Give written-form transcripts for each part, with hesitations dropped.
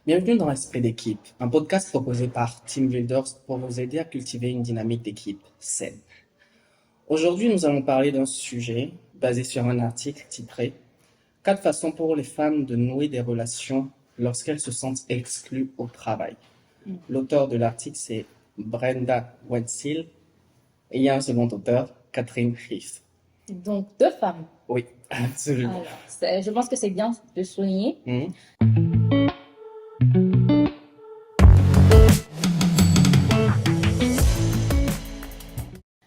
Bienvenue dans Esprit d'équipe, un podcast proposé par Team Builders pour vous aider à cultiver une dynamique d'équipe saine. Aujourd'hui, nous allons parler d'un sujet basé sur un article titré 4 façons pour les femmes de nouer des relations lorsqu'elles se sentent exclues au travail. L'auteur de l'article, c'est Brenda Wensil et il y a un second auteur, Catherine Riff. Donc, deux femmes. Oui, absolument. Alors, je pense que c'est bien de souligner.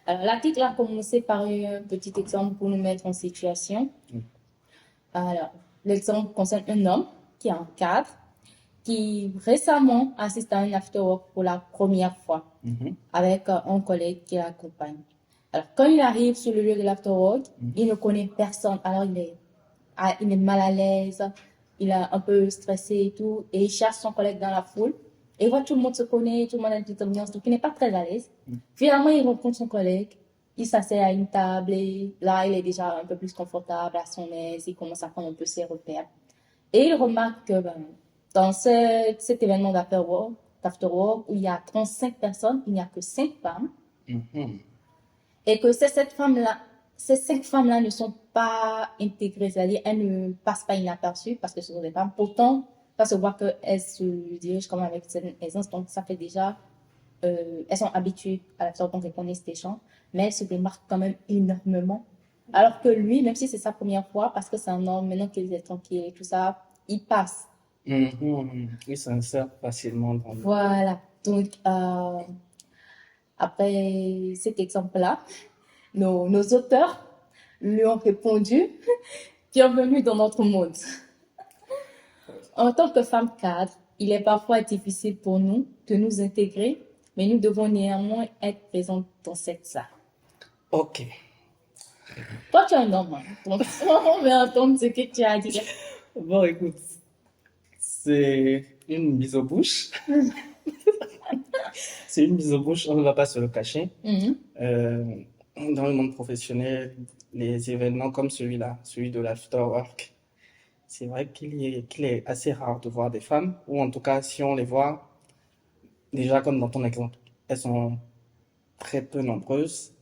Alors, l'article a commencé par un petit exemple pour nous mettre en situation. Alors, l'exemple concerne un homme qui est en cadre, qui récemment assiste à un after-work pour la première fois avec un collègue qui l'accompagne. Alors, quand il arrive sur le lieu de l'after-work, il ne connaît personne. Alors, il est mal à l'aise, il est un peu stressé et tout, et il cherche son collègue dans la foule. Et il voit tout le monde se connaît, tout le monde a une petite ambiance, donc il n'est pas très à l'aise. Finalement, il rencontre son collègue, il s'assied à une table et là, il est déjà un peu plus confortable, à son aise, il commence à prendre un peu ses repères. Et il remarque que dans cet événement d'after-work, où il y a 35 personnes, il n'y a que 5 femmes. Et que ces 5 femmes-là ne sont pas intégrées, c'est-à-dire elles ne passent pas inaperçues parce que ce sont des femmes. Pourtant, ça se voit qu'elles se dirigent comme avec certaine aisance, donc ça fait déjà, elles sont habituées à la sorte dont elles connaissent des gens, mais elles se démarquent quand même énormément. Alors que lui, même si c'est sa première fois, parce que c'est un homme, maintenant qu'il est tranquille et tout ça, il passe. Il s'insère facilement dans le... Voilà. Donc, après cet exemple-là, nos auteurs lui ont répondu bienvenue dans notre monde. En tant que femme cadre, il est parfois difficile pour nous de nous intégrer, mais nous devons néanmoins être présentes dans cette salle. Ok. Toi, tu es un homme, hein, donc on va entendre ce que tu as à dire. Bon, écoute, c'est une mise aux bouches. C'est une mise aux bouches, on ne va pas se le cacher. Dans le monde professionnel, les événements comme celui-là, celui de l'afterwork, c'est vrai qu'il est assez rare de voir des femmes, ou en tout cas, si on les voit, déjà comme dans ton exemple, elles sont très peu nombreuses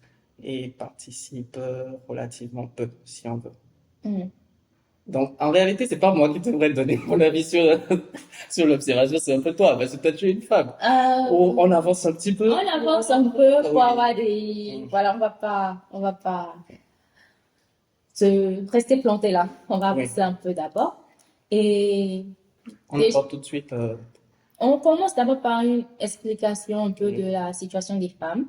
et participent relativement peu, si on veut. Donc, en réalité, c'est pas moi qui devrais donner mon avis sur l'observation, c'est un peu toi, parce que toi, tu es une femme. On avance un petit peu. On avance un peu pour avoir des... Voilà, on va pas se rester planté là. On va avancer un peu d'abord. Et on aborde tout de suite. On commence d'abord par une explication un peu de la situation des femmes.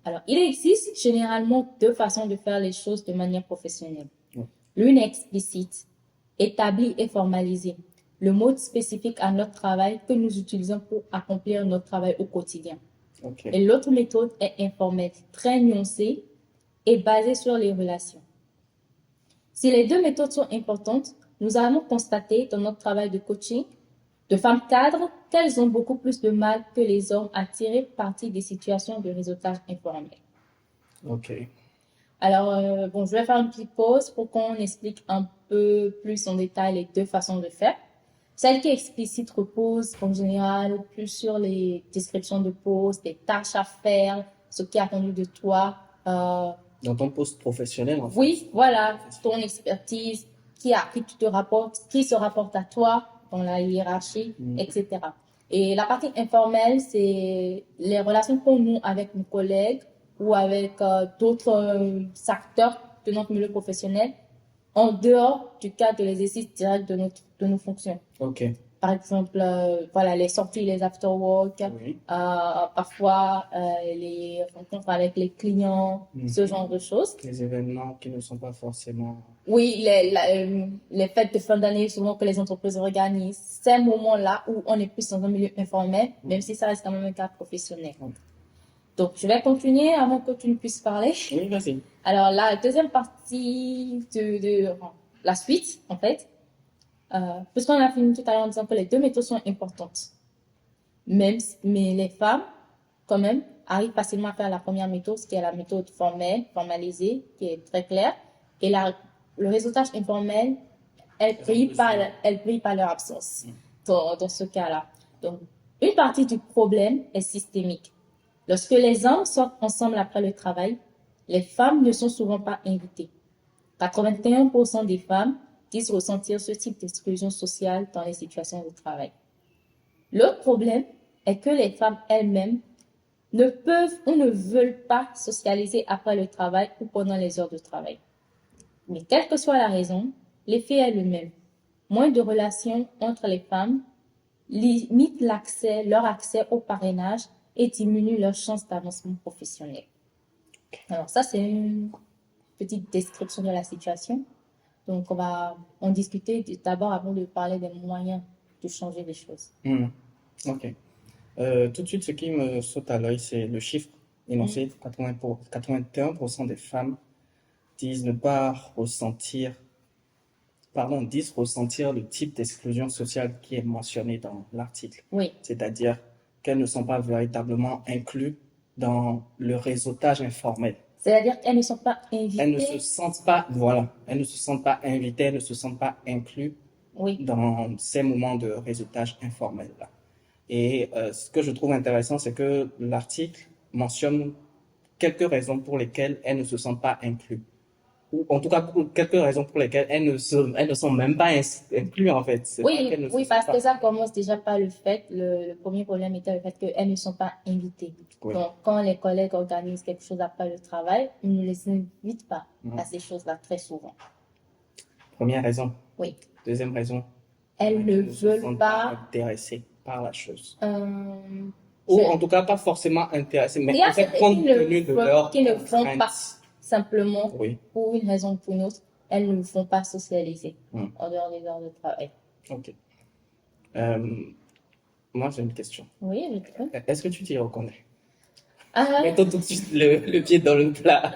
Alors, il existe généralement deux façons de faire les choses de manière professionnelle. L'une explicite, établie et formalisée, le mode spécifique à notre travail que nous utilisons pour accomplir notre travail au quotidien. Et l'autre méthode est informelle, très nuancée et basée sur les relations. Si les deux méthodes sont importantes, nous allons constater dans notre travail de coaching de femmes cadres qu'elles ont beaucoup plus de mal que les hommes à tirer parti des situations de réseautage informel. Ok. Alors, je vais faire une petite pause pour qu'on explique un peu plus en détail les deux façons de faire. Celle qui est explicite repose en général plus sur les descriptions de postes, les tâches à faire, ce qui est attendu de toi. Dans ton poste professionnel, en fait. Oui, voilà, ton expertise, qui te rapporte, qui se rapporte à toi dans la hiérarchie, etc. Et la partie informelle, c'est les relations qu'on noue avec nos collègues ou avec d'autres acteurs de notre milieu professionnel en dehors du cadre de l'exercice direct de nos fonctions. Ok. Par exemple, les sorties, les after-work, parfois les rencontres avec les clients, ce genre de choses. Les événements qui ne sont pas forcément... Oui, les fêtes de fin d'année, souvent que les entreprises organisent, ces moments-là où on est plus dans un milieu informel, même si ça reste quand même un cadre professionnel. Donc, je vais continuer avant que tu ne puisses parler. Oui, vas-y. Alors, la deuxième partie de la suite, en fait, puisqu'on a fini tout à l'heure en disant que les deux méthodes sont importantes. Mais les femmes, quand même, arrivent facilement à faire la première méthode, qui est la méthode formelle, formalisée, qui est très claire. Et le réseautage informel, elles brillent par leur absence. dans ce cas-là. Donc, une partie du problème est systémique. Lorsque les hommes sortent ensemble après le travail, les femmes ne sont souvent pas invitées. 81% des femmes disent ressentir ce type d'exclusion sociale dans les situations de travail. L'autre problème est que les femmes elles-mêmes ne peuvent ou ne veulent pas socialiser après le travail ou pendant les heures de travail. Mais quelle que soit la raison, l'effet est le même. Moins de relations entre les femmes limite leur accès au parrainage et diminue leurs chances d'avancement professionnel. Alors ça, c'est une petite description de la situation. Donc, on va en discuter d'abord avant de parler des moyens de changer les choses. Ok. Tout de suite, ce qui me saute à l'œil, c'est le chiffre énoncé. 81% des femmes disent disent ressentir le type d'exclusion sociale qui est mentionné dans l'article. Oui. C'est-à-dire qu'elles ne sont pas véritablement incluses dans le réseautage informel. C'est-à-dire qu'elles ne sont pas invitées. Elles ne se sentent pas invitées, elles ne se sentent pas incluses dans ces moments de réseautage informel-là. Et ce que je trouve intéressant, c'est que l'article mentionne quelques raisons pour lesquelles elles ne se sentent pas incluses. Ou en tout cas, quelques raisons pour lesquelles elles ne sont même pas incluses, en fait. Oui, parce que ça commence déjà par le fait, le premier problème était le fait qu'elles ne sont pas invitées. Oui. Donc, quand les collègues organisent quelque chose après le travail, ils ne les invitent pas à ces choses-là très souvent. Première raison. Oui. Deuxième raison. Elles ne veulent pas intéressées par la chose. Ou en tout cas, pas forcément intéressées, mais en fait, compte tenu de leur qui ne font pas simplement pour une raison ou pour une autre, elles ne font pas socialiser en dehors des heures de travail. Ok. Moi, j'ai une question. Oui, je te connais. Est-ce que tu t'y reconnais? Mettons tout de suite le pied dans le plat.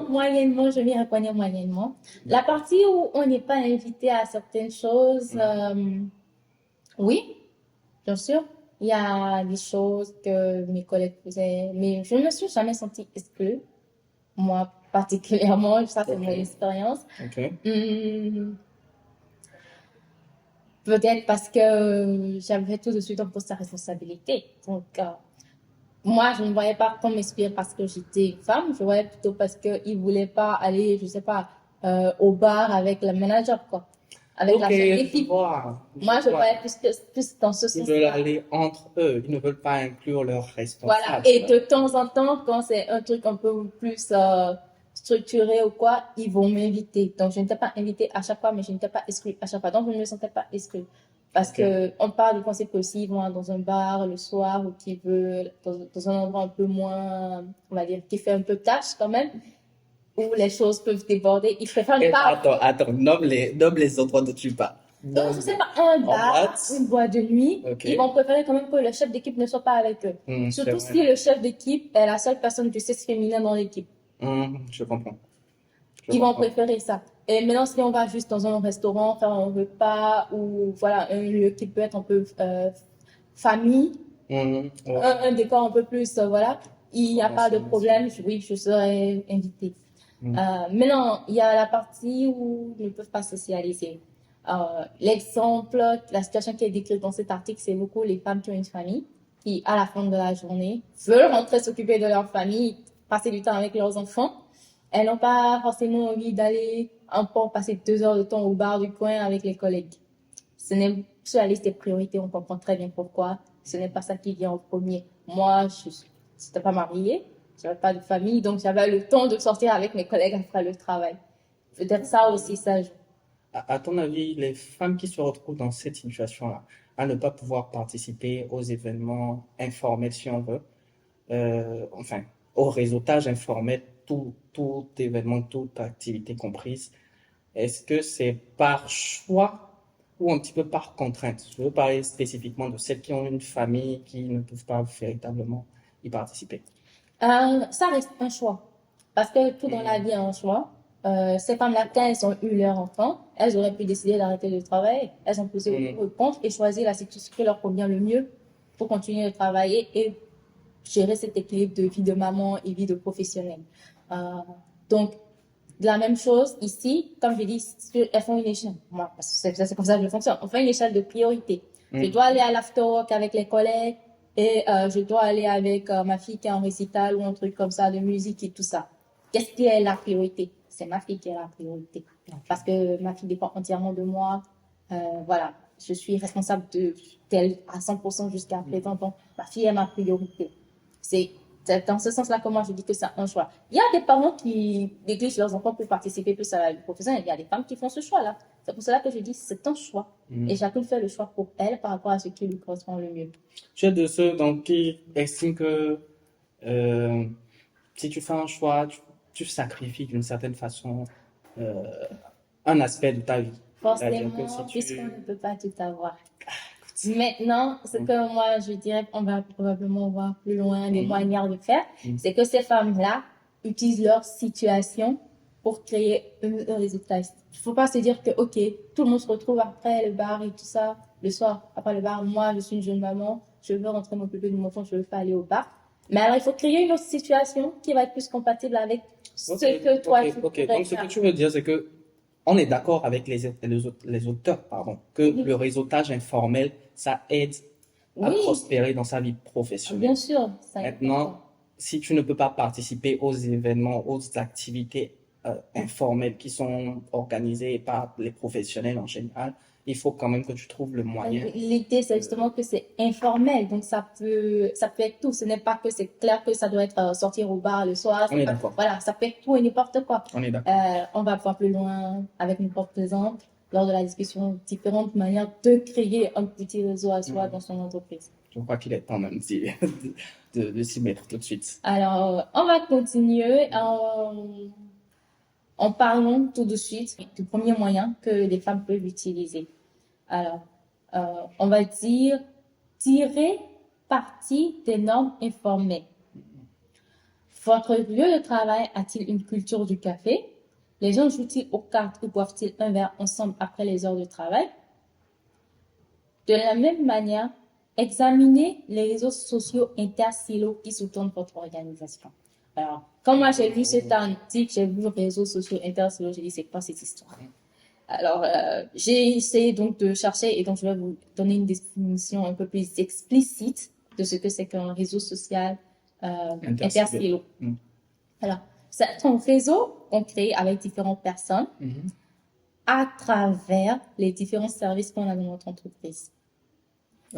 Moyennement, je m'y reconnais moyennement. La partie où on n'est pas invité à certaines choses, oui, bien sûr. Il y a des choses que mes collègues faisaient, mais je ne me suis jamais sentie exclue. Moi, particulièrement, ça c'est mon expérience. Peut-être parce que j'avais tout de suite un poste à responsabilité. Donc, moi, je ne voyais pas qu'on m'excluait parce que j'étais femme. Je voyais plutôt parce qu'ils ne voulaient pas aller, je ne sais pas, au bar avec le manager, quoi. Avec la chef d'équipe. Moi, je voyais plus dans ce sens-là. Ils veulent aller entre eux. Ils ne veulent pas inclure leurs responsables. Voilà. Et de temps en temps, quand c'est un truc un peu plus structuré ou quoi, ils vont m'inviter. Donc, je n'étais pas invitée à chaque fois, mais je n'étais pas exclue à chaque fois. Donc, je ne me sentais pas exclue. Parce que on parle du concept aussi, ils vont dans un bar le soir ou qui veut dans un endroit un peu moins, on va dire, qui fait un peu tâche quand même, où les choses peuvent déborder. Ils préfèrent pas. Attends, nomme les endroits dont tu parles. Donc, je sais pas, un bar, une boîte de nuit, ils vont préférer quand même que le chef d'équipe ne soit pas avec eux. Surtout si le chef d'équipe est la seule personne du sexe féminin dans l'équipe. Je comprends. Ils vont préférer ça. Et maintenant, si on va juste dans un restaurant, faire un repas ou voilà, un lieu qui peut être un peu famille, un décor un peu plus, voilà, il n'y a pas de problème, oui, je serai invitée. Maintenant, il y a la partie où ils ne peuvent pas socialiser. L'exemple, la situation qui est décrite dans cet article, c'est beaucoup les femmes qui ont une famille, qui, à la fin de la journée, veulent rentrer s'occuper de leur famille, passer du temps avec leurs enfants. Elles n'ont pas forcément envie d'aller encore passer 2 heures de temps au bar du coin avec les collègues. Ce n'est sur la liste des priorités, on comprend très bien pourquoi. Ce n'est pas ça qui vient en premier. Moi, je n'étais pas mariée, je n'avais pas de famille, donc j'avais le temps de sortir avec mes collègues après le travail. Peut-être ça aussi, ça joue. À ton avis, les femmes qui se retrouvent dans cette situation-là, à ne pas pouvoir participer aux événements informels, si on veut, enfin, au réseautage informel, tout événement, toute activité comprise, est-ce que c'est par choix ou un petit peu par contrainte? Je veux parler spécifiquement de celles qui ont une famille, qui ne peuvent pas véritablement y participer. Ça reste un choix. Parce que tout dans la vie est un choix. Ces femmes-là, quand elles ont eu leur enfant, elles auraient pu décider d'arrêter de travailler. Elles ont posé le compte et choisi la situation qui leur convient le mieux pour continuer de travailler et gérer cet équilibre de vie de maman et vie de professionnelle. Donc, De la même chose ici, comme je dis, elles font une échelle. Moi, parce que c'est comme ça que je fonctionne. On fait une échelle de priorité. Je dois aller à l'afterwork avec les collègues et je dois aller avec ma fille qui est en récital ou un truc comme ça de musique et tout ça. Qu'est-ce qui est la priorité? C'est ma fille qui est la priorité. Parce que ma fille dépend entièrement de moi. Voilà, je suis responsable d'elle à 100% jusqu'à présent. Donc, ma fille est ma priorité. C'est dans ce sens-là que moi je dis que c'est un choix. Il y a des parents qui négligent leurs enfants pour participer plus à la vie professionnelle. Il y a des femmes qui font ce choix-là. C'est pour cela que je dis c'est un choix. Et chacune fait le choix pour elle par rapport à ce qui lui correspond le mieux. Tu es de ceux donc, qui estiment que euh, si tu fais un choix, tu sacrifies d'une certaine façon euh, un aspect de ta vie. C'est-à-dire que Forcément, si puisqu'on tu... ne peut pas tout avoir. Maintenant, ce que moi je dirais, on va probablement voir plus loin des manières de faire, c'est que ces femmes-là utilisent leur situation pour créer un résultat. Il ne faut pas se dire que, ok, tout le monde se retrouve après le bar et tout ça, le soir, après le bar. Moi, je suis une jeune maman, je veux rentrer m'occuper de mon enfant, je veux pas aller au bar. Mais alors, il faut créer une autre situation qui va être plus compatible avec ce que toi tu pourrais Donc, ce que faire. tu veux dire, c'est que on est d'accord avec les auteurs, pardon, que le réseautage informel, ça aide à Oui, prospérer dans sa vie professionnelle. bien sûr, ça est important. Maintenant, si tu ne peux pas participer aux événements, aux activités informelles qui sont organisées par les professionnels en général, il faut quand même que tu trouves le moyen. L'idée, c'est justement que c'est informel, donc ça peut être tout. Ce n'est pas que c'est clair que ça doit être sortir au bar le soir. On est d'accord. Voilà, ça peut être tout et n'importe quoi. On est d'accord. On va voir plus loin avec nos propres exemples lors de la discussion, différentes manières de créer un petit réseau à soi dans son entreprise. Je crois qu'il est temps même de s'y mettre tout de suite. Alors, on va continuer en parlant tout de suite du premier moyen que les femmes peuvent utiliser. Alors, on va dire tirer parti des normes informelles. Votre lieu de travail a-t-il une culture du café? Les gens jouent-ils aux cartes ou boivent-ils un verre ensemble après les heures de travail? De la même manière, examinez les réseaux sociaux intersilos qui sous-tendent votre organisation. Alors, quand moi j'ai vu cet article, j'ai vu réseaux sociaux intersilos, j'ai dit c'est quoi cette histoire? Alors, j'ai essayé donc de chercher et donc je vais vous donner une définition un peu plus explicite de ce que c'est qu'un réseau social intersilo. Alors, c'est un réseau qu'on crée avec différentes personnes à travers les différents services qu'on a dans notre entreprise.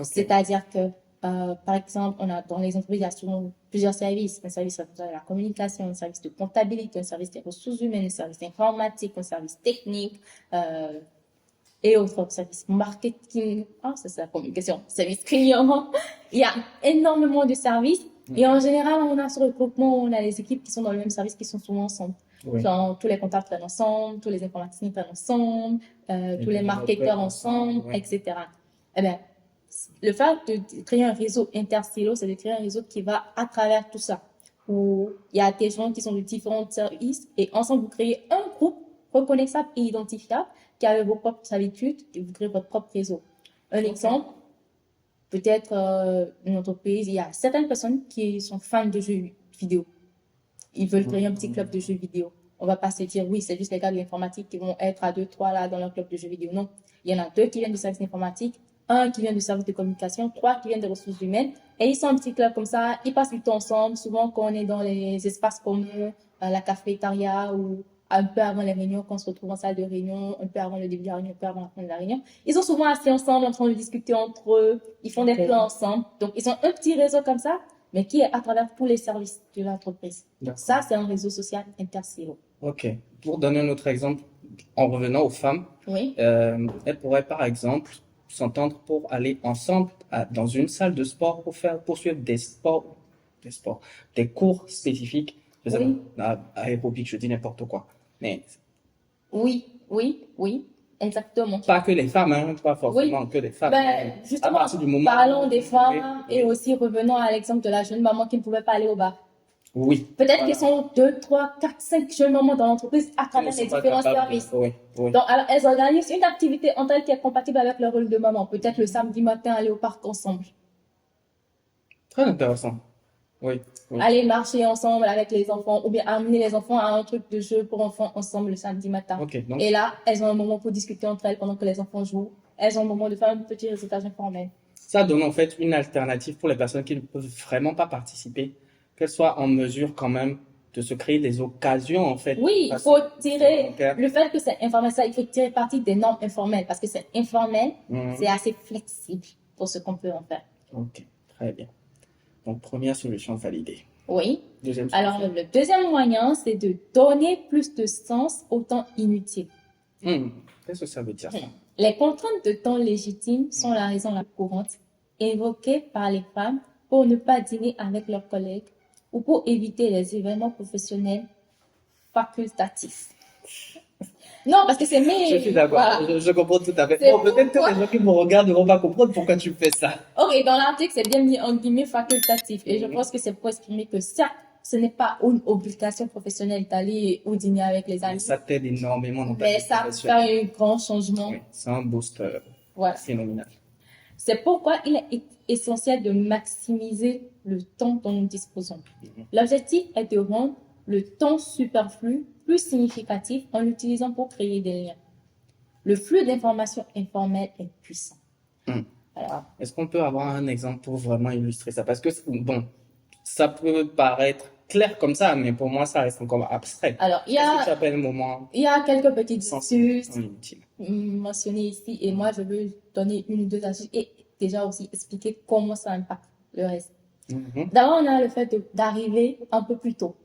C'est-à-dire que, par exemple, on a dans les entreprises, il y a souvent plusieurs services. Un service de la communication, un service de comptabilité, un service des ressources humaines, un service informatique, un service technique et autres services marketing. Ah, ça c'est la communication. Service client. Il y a énormément de services. Et en général, on a ce regroupement, on a les équipes qui sont dans le même service, qui sont souvent ensemble. Genre, tous les comptables traînent ensemble, tous les informaticiens traînent ensemble, tous les marketeurs ensemble, etc. Eh bien, le fait de créer un réseau intersilo, c'est de créer un réseau qui va à travers tout ça, où il y a des gens qui sont de différents services et ensemble vous créez un groupe reconnaissable et identifiable qui a vos propres habitudes et vous créez votre propre réseau. Un exemple, peut-être une entreprise, il y a certaines personnes qui sont fans de jeux vidéo. Ils veulent créer un petit club de jeux vidéo. On va pas se dire, oui, c'est juste les gars de l'informatique qui vont être à 2-3 là dans leur club de jeux vidéo. Non, il y en a 2 qui viennent du service informatique, 1 qui vient du service de communication, 3 qui viennent des ressources humaines. Et ils sont un petit club comme ça, ils passent du temps ensemble. Souvent, quand on est dans les espaces communs, la cafétéria ou un peu avant les réunions, quand on se retrouve en salle de réunion, un peu avant le début de la réunion, un peu avant la fin de la réunion, ils sont souvent assis ensemble en train de discuter entre eux. Ils font des plans ensemble. Donc, ils ont un petit réseau comme ça, mais qui est à travers tous les services de l'entreprise. Ça, c'est un réseau social intersilo. Ok. Pour donner un autre exemple, en revenant aux femmes, elles pourraient par exemple s'entendre pour aller ensemble dans une salle de sport pour suivre des cours spécifiques. Aérobic, je dis n'importe quoi. Mais oui, exactement. Pas que les femmes, hein, pas forcément que les femmes. Justement, parlons des femmes et aussi revenons à l'exemple de la jeune maman qui ne pouvait pas aller au bar. Oui. Peut-être qu'ils sont 2, 3, 4, 5 jeunes mamans dans l'entreprise à travers les différents services. Donc, alors, elles organisent une activité entre elles qui est compatible avec leur rôle de maman. Peut-être le samedi matin, aller au parc ensemble. Très intéressant. Oui, oui. Aller marcher ensemble avec les enfants ou bien amener les enfants à un truc de jeu pour enfants ensemble le samedi matin. Ok, donc Et là, elles ont un moment pour discuter entre elles pendant que les enfants jouent. Elles ont un moment de faire un petit récitage informel. ça donne en fait une alternative pour les personnes qui ne peuvent vraiment pas participer, qu'elles soient en mesure quand même de se créer des occasions en fait. Oui, il Parce faut que tirer volontaire. le fait que c'est informel, ça, il faut tirer parti des normes informelles parce que c'est informel, Mhm. c'est assez flexible pour ce qu'on peut en faire. Ok, très bien. Donc première solution validée. Oui. Deuxième Alors, solution. le deuxième moyen, c'est de donner plus de sens au temps inutile. Qu'est-ce que ça veut dire ça? Les contraintes de temps légitimes sont la raison la plus courante évoquée par les femmes pour ne pas dîner avec leurs collègues ou pour éviter les événements professionnels facultatifs. Non, parce que c'est Je suis d'accord, voilà. je comprends tout à fait. C'est Bon, peut-être que pourquoi- les gens qui me regardent ne vont pas comprendre pourquoi tu fais ça. Ok, dans l'article, c'est bien mis en guillemets facultatif. Et je pense que c'est pour exprimer que certes, ce n'est pas une obligation professionnelle d'aller au dîner avec les Mais amis. ça t'aide énormément dans ta Mais vie ça professionnelle. fait un grand changement. Oui, c'est un boost Voilà. phénoménal. C'est pourquoi il est essentiel de maximiser le temps dont nous disposons. L'objectif est de rendre le temps superflu plus significatif en l'utilisant pour créer des liens. Le flux d'informations informelles est puissant. Alors, Est-ce qu'on peut avoir un exemple pour vraiment illustrer ça? Parce que, bon, ça peut paraître clair comme ça, mais pour moi, ça reste encore abstrait. alors, Qu'est-ce que tu appelles moment il y a quelques petites sens astuces inutile? mentionnées ici et moi, je veux donner une ou deux astuces et déjà aussi expliquer comment ça impacte le reste. D'abord, on a le fait d'arriver un peu plus tôt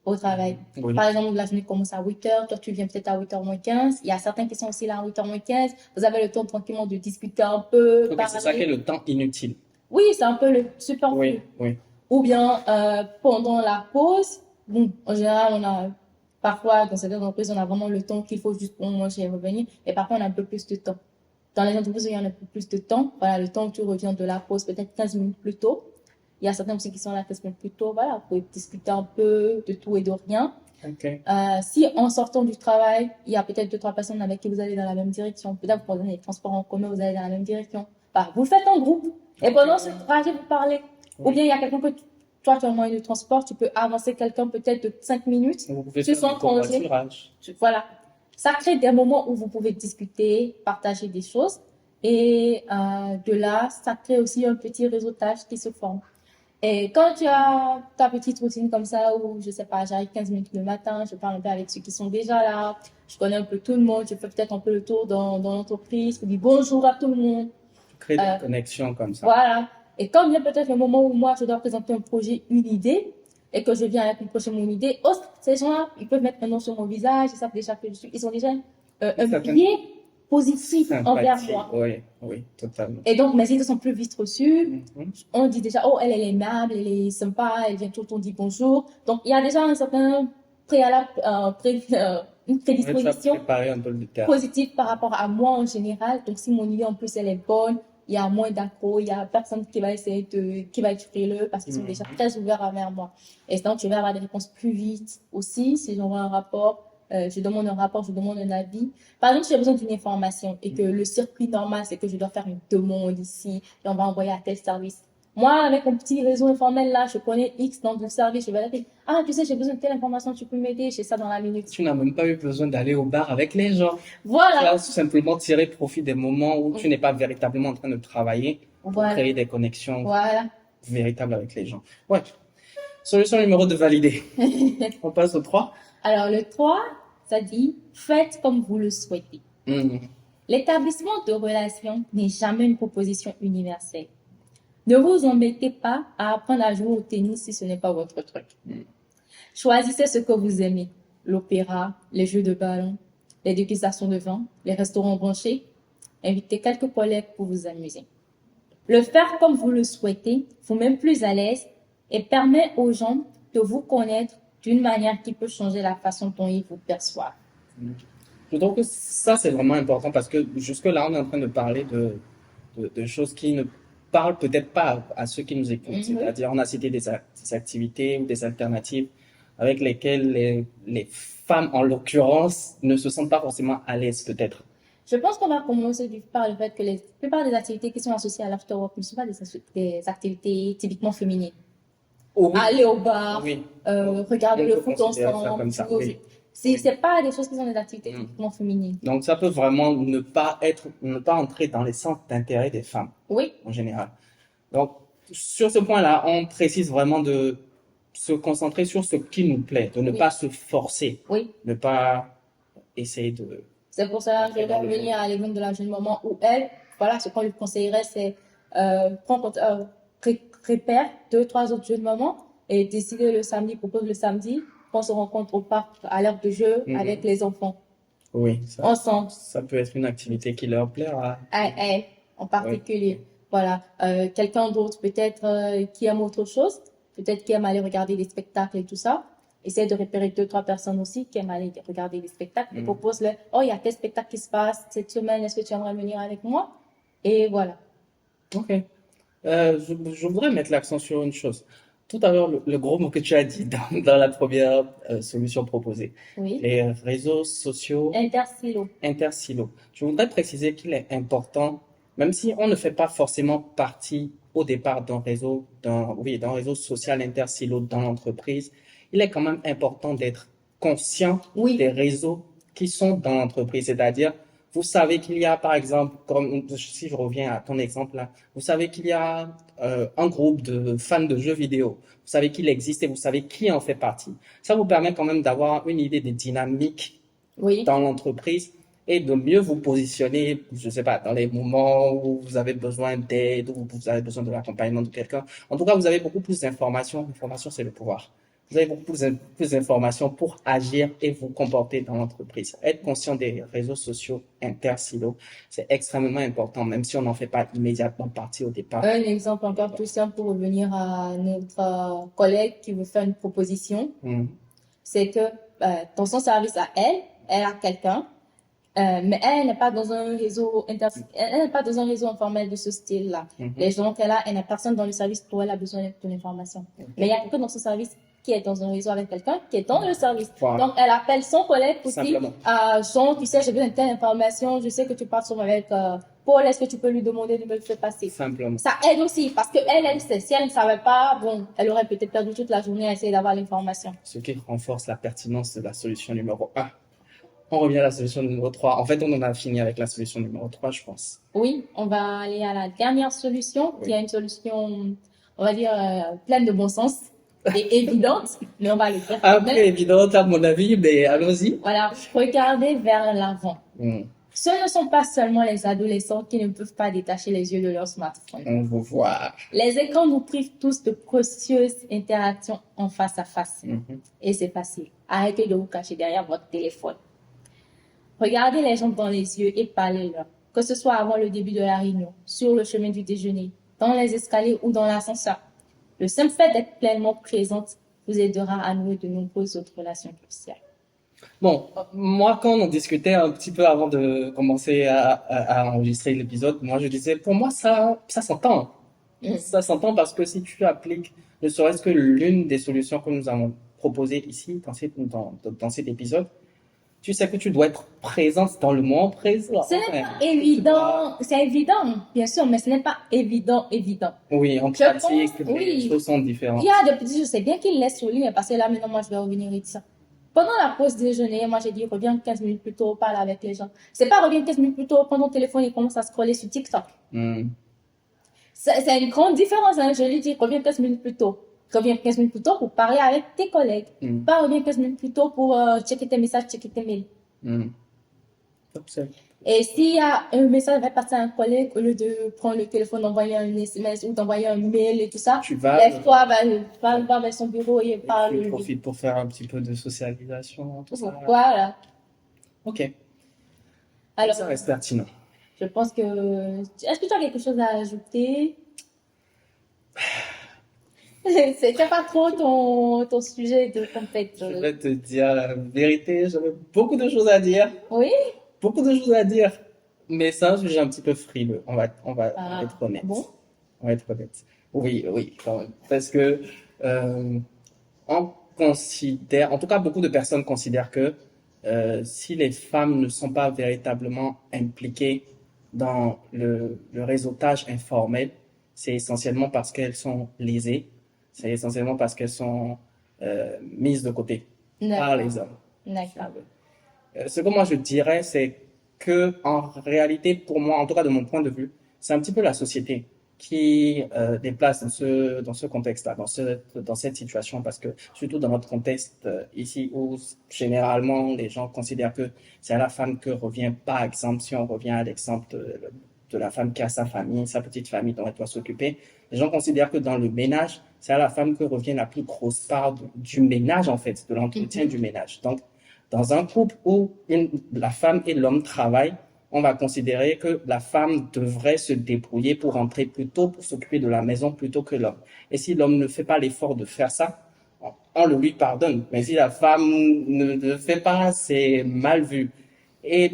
au travail. Oui. Par exemple, la journée commence à 8h, toi tu viens peut-être à 8h moins 15. Il y a certains qui sont aussi là à 8h moins 15. Vous avez le temps tranquillement de discuter un peu, Ok, c'est ça parler. qui est le temps inutile. Oui, c'est un peu le superflu. Oui, oui. Ou bien pendant la pause, bon, en général, on a parfois dans certaines entreprises, on a vraiment le temps qu'il faut juste pour manger et revenir. Et parfois, on a un peu plus de temps. Dans les entreprises où il y a un peu plus de temps, voilà, le temps où tu reviens de la pause, peut-être 15 minutes plus tôt. Il y a certains aussi qui sont là 15 minutes plus tôt, voilà, pour discuter un peu de tout et de rien. Ok. Si en sortant du travail, il y a peut-être deux, trois personnes avec qui vous allez dans la même direction, peut-être vous prenez les transports en commun, vous allez dans la même direction, bah, vous le faites en groupe. Et pendant ce trajet, vous parlez. Ou bien il y a quelqu'un que toi, tu as un moyen de transport, tu peux avancer quelqu'un peut-être de 5 minutes. Vous pouvez sur faire son du congé. covoiturage. Voilà. Ça crée des moments où vous pouvez discuter, partager des choses. Et de là, ça crée aussi un petit réseautage qui se forme. Et quand tu as ta petite routine comme ça, où, je sais pas, j'arrive 15 minutes le matin, je parle un peu avec ceux qui sont déjà là, je connais un peu tout le monde, je fais peut-être un peu le tour dans l'entreprise, je dis bonjour à tout le monde. Créer des connexions comme ça. Voilà. Et quand vient peut-être le moment où moi, je dois présenter un projet, une idée, et que je viens avec une prochaine mon idée, oh, ces gens-là, ils peuvent mettre un nom sur mon visage, ils savent déjà que je suis, ils ont déjà un biais positif envers moi. Oui, oui, totalement. Et donc, mes idées sont plus vite reçues. On dit déjà, oh, elle est aimable, elle est sympa, elle vient tout le temps dire bonjour. Donc, il y a déjà un certain préalable, une prédisposition positive par rapport à moi en général. Donc, si mon idée en plus, elle est bonne, il y a moins d'accro, il y a personne qui va essayer qui va être frileux parce qu'ils sont déjà très ouverts envers moi. Et donc, je vais avoir des réponses plus vite aussi si j'envoie un rapport. Je demande un rapport, je demande un avis. Par exemple, si j'ai besoin d'une information et que le circuit normal, c'est que je dois faire une demande ici et on va envoyer à tel service. Moi, avec mon petit réseau informel là, je connais X dans le service, je vais dire, ah, tu sais, j'ai besoin de telle information, tu peux m'aider, j'ai ça dans la minute. Tu n'as même pas eu besoin d'aller au bar avec les gens. Voilà. Tu as simplement tiré profit des moments où tu n'es pas véritablement en train de travailler pour créer des connexions véritables avec les gens. Ouais. Solution numéro 2 validée. On passe au 3. Alors, le 3, ça dit, faites comme vous le souhaitez. L'établissement de relations n'est jamais une proposition universelle. Ne vous embêtez pas à apprendre à jouer au tennis si ce n'est pas votre truc. Choisissez ce que vous aimez. L'opéra, les jeux de ballon, les dégustations de vin, les restaurants branchés. Invitez quelques collègues pour vous amuser. Le faire comme vous le souhaitez vous met plus à l'aise et permet aux gens de vous connaître d'une manière qui peut changer la façon dont ils vous perçoivent. Je trouve que ça, c'est vraiment important parce que jusque-là, on est en train de parler de choses qui ne parlent peut-être pas à ceux qui nous écoutent. C'est-à-dire, on a cité des activités ou des alternatives avec lesquelles les femmes, en l'occurrence, ne se sentent pas forcément à l'aise, peut-être. Je pense qu'on va commencer par le fait que la plupart des activités qui sont associées à l'afterwork ne sont pas des activités typiquement féminines. Oui, aller au bar, oui. regarder On le peut foot considérer ça comme ensemble, ça, jouer oui. c'est pas des choses qui sont des activités Mm. typiquement féminines. Donc, ça peut vraiment ne pas entrer dans les centres d'intérêt des femmes, Oui, en général. Donc, sur ce point-là, on précise vraiment de se concentrer sur ce qui nous plaît, de ne oui, pas se forcer, oui. ne pas essayer de C'est pour ça que je entrer vais dans le moule. revenir à l'exemple de la jeune maman où elle, voilà, ce qu'on lui conseillerait, c'est prépare deux, trois autres jeunes mamans et décider le samedi, propose le samedi qu'on se rencontre au parc à l'heure de jeu avec Mhm. les enfants, Oui, ensemble, ça peut être une activité qui leur plaira. à elle en Oui. particulier. Voilà, quelqu'un d'autre peut-être qui aime autre chose, peut-être qui aime aller regarder des spectacles et tout ça. Essaie de repérer deux, trois personnes aussi qui aiment aller regarder des spectacles et Mm. propose-leur, oh, il y a tel spectacle qui se passe cette semaine, est-ce que tu aimerais venir avec moi? Et voilà. Ok. Je voudrais mettre l'accent sur une chose. Tout à l'heure, le gros mot que tu as dit dans la première solution proposée, Oui. les réseaux sociaux Intersilo. intersilos. Je voudrais préciser qu'il est important, même si on ne fait pas forcément partie au départ d'un réseau social intersilo dans l'entreprise, il est quand même important d'être conscient Oui. des réseaux qui sont dans l'entreprise. C'est-à-dire, vous savez qu'il y a, par exemple, comme si je reviens à ton exemple là, vous savez qu'il y a un groupe de fans de jeux vidéo. Vous savez qu'il existe et vous savez qui en fait partie. Ça vous permet quand même d'avoir une idée des dynamiques Oui. dans l'entreprise et de mieux vous positionner, je sais pas, dans les moments où vous avez besoin d'aide, où vous avez besoin de l'accompagnement de quelqu'un. En tout cas, vous avez beaucoup plus d'informations. L'information, c'est le pouvoir. Vous avez beaucoup plus d'informations pour agir et vous comporter dans l'entreprise. Être conscient des réseaux sociaux intersilos, c'est extrêmement important, même si on n'en fait pas immédiatement partie au départ. Un exemple encore tout simple pour revenir à notre collègue qui veut faire une proposition, c'est que dans son service à elle, elle a quelqu'un, mais elle n'est pas dans un réseau elle n'est pas dans un réseau informel de ce style-là. Les gens qu'elle a, elle n'a personne dans le service pour elle a besoin de l'information. Mais il y a quelqu'un dans son service qui est dans un réseau avec quelqu'un qui est dans le service. Voilà. Donc elle appelle son collègue pour dire, Simplement. Jean, tu sais, j'ai besoin de telle information, je sais que tu parles souvent avec Paul, est-ce que tu peux lui demander de me le faire passer? Simplement. Ça aide aussi parce que elle sait. Si elle ne savait pas, bon, elle aurait peut-être perdu toute la journée à essayer d'avoir l'information. Ce qui renforce la pertinence de la solution numéro 1. On revient à la solution numéro 3. En fait, on en a fini avec la solution numéro 3, je pense. Oui, on va aller à la dernière solution, Oui. qui est une solution, on va dire, pleine de bon sens et évidente, mais on va le faire Un quand peu même. évidente à mon avis, mais allons-y. Voilà, regardez vers l'avant. Ce ne sont pas seulement les adolescents qui ne peuvent pas détacher les yeux de leur smartphone. On vous voit. Les écrans nous privent tous de précieuses interactions en face à face. Et c'est facile. Arrêtez de vous cacher derrière votre téléphone. Regardez les gens dans les yeux et parlez-leur. Que ce soit avant le début de la réunion, sur le chemin du déjeuner, dans les escaliers ou dans l'ascenseur. Le simple fait d'être pleinement présente vous aidera à nouer de nombreuses autres relations cruciales. Bon, moi, quand on discutait un petit peu avant de commencer à enregistrer l'épisode, moi, je disais, pour moi, ça s'entend. Ça s'entend parce que si tu appliques ne serait-ce que l'une des solutions que nous avons proposées ici, dans cet épisode, tu sais que tu dois être présente dans le moment présent. Ce n'est pas évident, c'est évident, bien sûr, mais ce n'est pas évident. Oui, en pratique, les choses sont différentes. Il y a des petits, je sais bien qu'ils laissent au lit, parce que là, maintenant, moi, je vais revenir et dire ça. Pendant la pause déjeuner, moi, j'ai dit, reviens 15 minutes plus tôt, parle avec les gens. C'est pas reviens 15 minutes plus tôt, prends ton téléphone et commence à scroller sur TikTok. C'est une grande différence, hein. Je lui dis, reviens 15 minutes plus tôt. Reviens 15 minutes plus tôt pour parler avec tes collègues. Pas reviens 15 minutes plus tôt pour checker tes messages, checker tes mails. Et s'il y a un message qui va passer à un collègue, au lieu de prendre le téléphone, d'envoyer un SMS ou d'envoyer un mail et tout ça, lève-toi, va vers son bureau et parle. Tu profites pour faire un petit peu de socialisation, tout ça. Voilà. Ok. Alors, ça reste pertinent. Je pense que... Est-ce que tu as quelque chose à ajouter? C'était pas trop ton sujet de compète. Je vais te dire la vérité, j'avais beaucoup de choses à dire. Oui? Beaucoup de choses à dire. Mais c'est un sujet un petit peu frileux. On va être honnête. Bon? On va être honnête. Oui, quand même. Parce que on considère, en tout cas beaucoup de personnes considèrent que si les femmes ne sont pas véritablement impliquées dans le réseautage informel, c'est essentiellement parce qu'elles sont lésées, c'est essentiellement parce qu'elles sont mises de côté par les hommes. D'accord. Ce que moi je dirais, c'est que en réalité, pour moi, en tout cas de mon point de vue, c'est un petit peu la société qui déplace dans ce contexte-là, dans cette situation, parce que surtout dans notre contexte ici où généralement les gens considèrent que c'est à la femme que revient, par exemple, si on revient à l'exemple de la femme qui a sa famille, sa petite famille dont elle doit s'occuper, les gens considèrent que dans le ménage, c'est à la femme que revient la plus grosse part du ménage en fait, de l'entretien du ménage. Donc dans un couple où la femme et l'homme travaillent, on va considérer que la femme devrait se débrouiller pour rentrer plus tôt, pour s'occuper de la maison plutôt que l'homme. Et si l'homme ne fait pas l'effort de faire ça, on le lui pardonne. Mais si la femme ne le fait pas, c'est mal vu. Et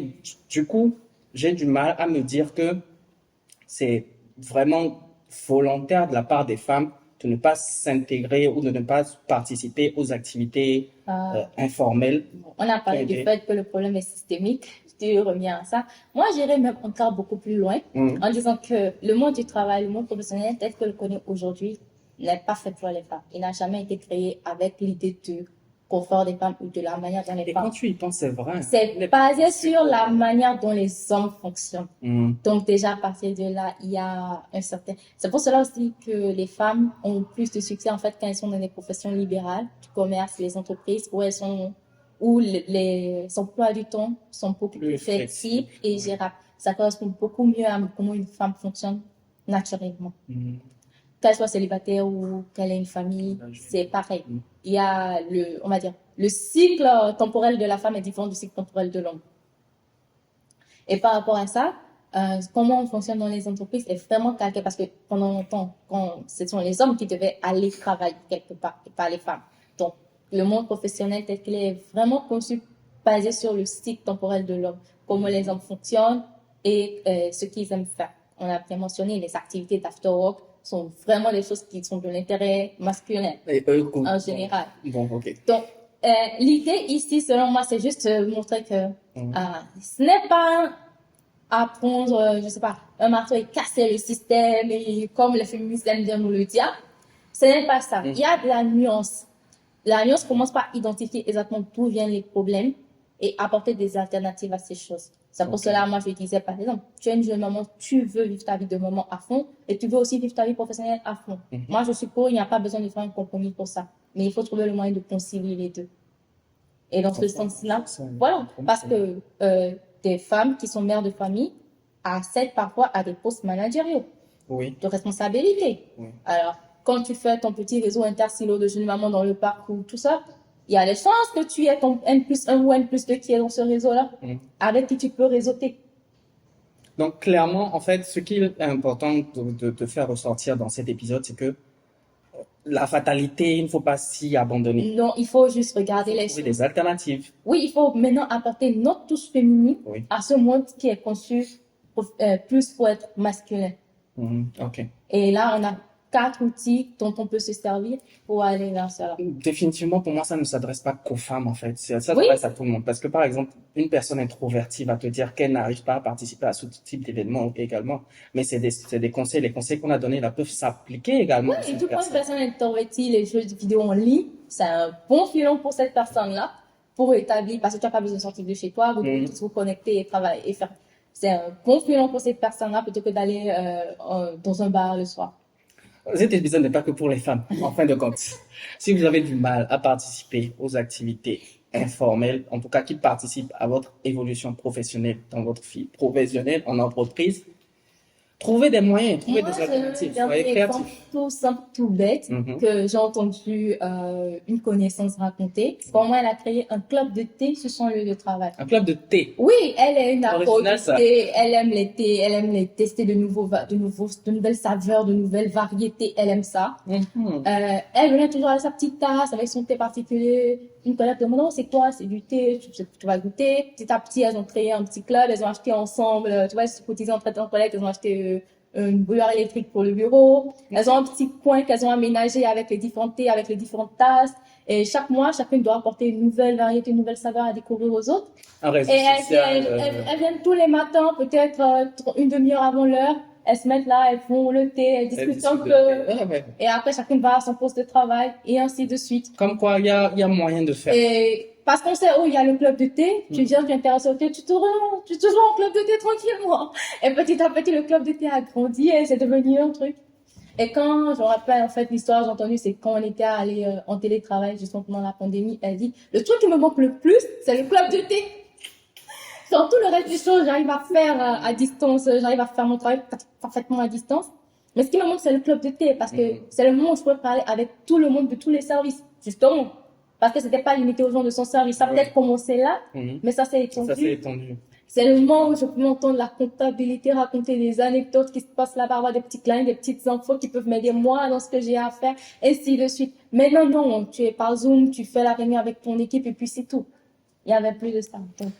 du coup, j'ai du mal à me dire que c'est vraiment volontaire de la part des femmes de ne pas s'intégrer ou de ne pas participer aux activités informelles. On a parlé du fait que le problème est systémique. Tu reviens à ça. Moi, j'irais même encore beaucoup plus loin en disant que le monde du travail, le monde professionnel tel que le connaît aujourd'hui n'est pas fait pour les femmes. Il n'a jamais été créé avec l'idée de confort des femmes ou de la manière dont les femmes... Et quand tu y penses, c'est vrai. C'est basé sur la manière dont les hommes fonctionnent. Donc déjà, à partir de là, il y a un certain... C'est pour cela aussi que les femmes ont plus de succès en fait quand elles sont dans les professions libérales, du commerce, les entreprises, où elles sont... où les emplois du temps sont beaucoup plus flexibles et gérables. Ça correspond beaucoup mieux à comment une femme fonctionne naturellement. Qu'elle soit célibataire ou qu'elle ait une famille, c'est pareil. Il y a on va dire, le cycle temporel de la femme est différent du cycle temporel de l'homme. Et par rapport à ça, comment on fonctionne dans les entreprises est vraiment calqué parce que pendant longtemps, ce sont les hommes qui devaient aller travailler quelque part et pas les femmes. Donc, le monde professionnel tel qu'il est vraiment conçu, basé sur le cycle temporel de l'homme, comment les hommes fonctionnent et ce qu'ils aiment faire. On a bien mentionné les activités d'after work sont vraiment des choses qui sont de l'intérêt masculin en général. Bon, ok. Donc, l'idée ici, selon moi, c'est juste montrer que ce n'est pas apprendre, je sais pas, un marteau et casser le système et comme les féministes aiment bien nous le dire. Ce n'est pas ça. Il y a de la nuance. La nuance commence par identifier exactement d'où viennent les problèmes et apporter des alternatives à ces choses. C'est pour cela, moi, je disais, par exemple, tu es une jeune maman, tu veux vivre ta vie de maman à fond et tu veux aussi vivre ta vie professionnelle à fond. Moi, je suppose qu'il n'y a pas besoin de faire un compromis pour ça. Mais il faut trouver le moyen de concilier les deux. Et dans ce sens-là, voilà. Parce que des femmes qui sont mères de famille accèdent parfois à des postes managériaux. De responsabilité. Alors, quand tu fais ton petit réseau intersilo de jeunes mamans dans le parc ou tout ça, il y a les chances que tu aies ton N+1 ou N+2 qui est dans ce réseau-là, avec qui tu peux réseauter. Donc, clairement, en fait, ce qui est important de faire ressortir dans cet épisode, c'est que la fatalité, il ne faut pas s'y abandonner. Non, il faut juste regarder les choses. Des alternatives. Oui, il faut maintenant apporter notre touche féminine à ce monde qui est conçu plus pour être masculin. Ok. Et là, on a 4 outils dont on peut se servir pour aller vers cela. Définitivement, pour moi, ça ne s'adresse pas qu'aux femmes, en fait. Ça s'adresse à tout le monde. Parce que, par exemple, une personne introvertie va te dire qu'elle n'arrive pas à participer à ce type d'événement également. Mais c'est des conseils. Les conseils qu'on a donnés là peuvent s'appliquer également. Oui, et tout pour une personne introvertie, les jeux vidéo en ligne, c'est un bon filon pour cette personne-là, pour établir, parce que tu n'as pas besoin de sortir de chez toi, vous pouvez tous vous connecter et travailler et faire. C'est un bon filon pour cette personne-là plutôt que d'aller dans un bar le soir. Cet épisode n'est pas que pour les femmes, en fin de compte. Si vous avez du mal à participer aux activités informelles, en tout cas qui participent à votre évolution professionnelle dans votre vie professionnelle en entreprise, trouvez des moyens, trouvez des alternatives, soyez créatifs. Tout simple, tout bête, que j'ai entendu une connaissance raconter. Comment elle a créé un club de thé sur son lieu de travail. Un club de thé? Oui, elle est une accro du thé, elle aime les thés, elle aime les tester de nouvelles saveurs, de nouvelles variétés, elle aime ça. Elle venait toujours avec sa petite tasse, avec son thé particulier. Une collègue demande, non, c'est quoi? C'est du thé, tu vas goûter. Petit à petit, elles ont créé un petit club, elles ont acheté ensemble, tu vois, elles se cotisaient entre collègues, elles ont acheté une bouilloire électrique pour le bureau. Elles ont un petit coin qu'elles ont aménagé avec les différents thés, avec les différentes tasses. Et chaque mois, chacune doit apporter une nouvelle variété, une nouvelle saveur à découvrir aux autres. Et elles viennent tous les matins, peut-être une demi-heure avant l'heure. elles se mettent là, elles font le thé, elles discutent un peu. Ah, ouais. Et après, chacune va à son poste de travail et ainsi de suite. Comme quoi, il y a moyen de faire. Et parce qu'on sait, oh, il y a le club de thé, tu viens, tu es intéressé au thé, tu te rends au club de thé tranquillement. Et petit à petit, le club de thé a grandi et c'est devenu un truc. Et quand, je me rappelle, en fait, l'histoire que j'ai entendue, c'est quand on était allé en télétravail, justement pendant la pandémie, elle dit, le truc qui me manque le plus, c'est le club de thé. Sur tout le reste des choses, j'arrive à faire à distance, j'arrive à faire mon travail parfaitement à distance. Mais ce qui me manque, c'est le club de thé, parce que c'est le moment où je peux parler avec tout le monde de tous les services, justement. Parce que c'était pas limité aux gens de son service. Ça a peut-être commencé là, mais ça s'est étendu. Ça s'est étendu. C'est le moment où je peux m'entendre la comptabilité, raconter des anecdotes qui se passent là-bas, avoir des petits clients, des petites infos qui peuvent m'aider moi dans ce que j'ai à faire, ainsi de suite. Mais non, tu es par Zoom, tu fais la réunion avec ton équipe et puis c'est tout. Il y avait plus de ça. Donc,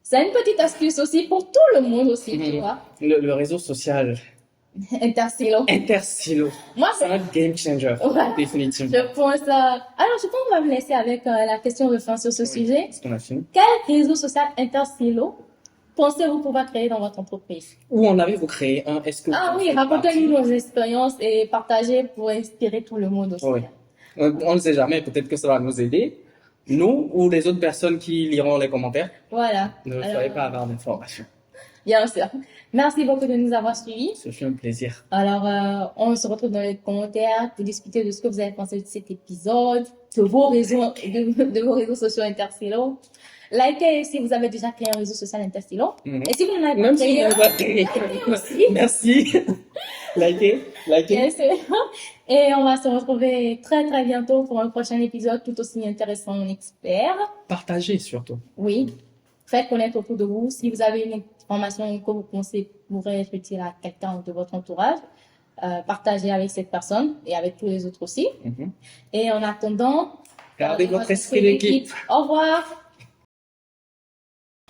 c'est une petite astuce aussi pour tout le monde aussi, tu vois. Le réseau social. Intersilo. Moi, C'est un game changer. Ouais. Définitivement. Je pense alors, je pense qu'on va me laisser avec la question de fin sur ce sujet. Est-ce qu'on a fini? Quel réseau social intersilo pensez-vous pouvoir créer dans votre entreprise? Où en avez-vous créé un? Est-ce que Ah oui, racontez-nous nos expériences et partagez pour inspirer tout le monde aussi. Oui. On ne sait jamais, peut-être que ça va nous aider. Nous ou les autres personnes qui liront les commentaires. Voilà. Ne soyez pas avoir d'informations. Bien sûr. Merci beaucoup de nous avoir suivis. Ce fut un plaisir. Alors, on se retrouve dans les commentaires pour discuter de ce que vous avez pensé de cet épisode, de vos réseaux, de vos réseaux sociaux intersilo. Likez si vous avez déjà créé un réseau social intersilo. Et si vous n'en avez pas créé, likez aussi. Merci. Likez. Bien sûr. Et on va se retrouver très très bientôt pour un prochain épisode tout aussi intéressant, on espère. Partagez surtout. Oui. Faites connaître autour de vous. Si vous avez une information que vous pensez pourrait être utile à quelqu'un de votre entourage, partagez avec cette personne et avec tous les autres aussi. Et en attendant, gardez votre esprit d'équipe. Au revoir.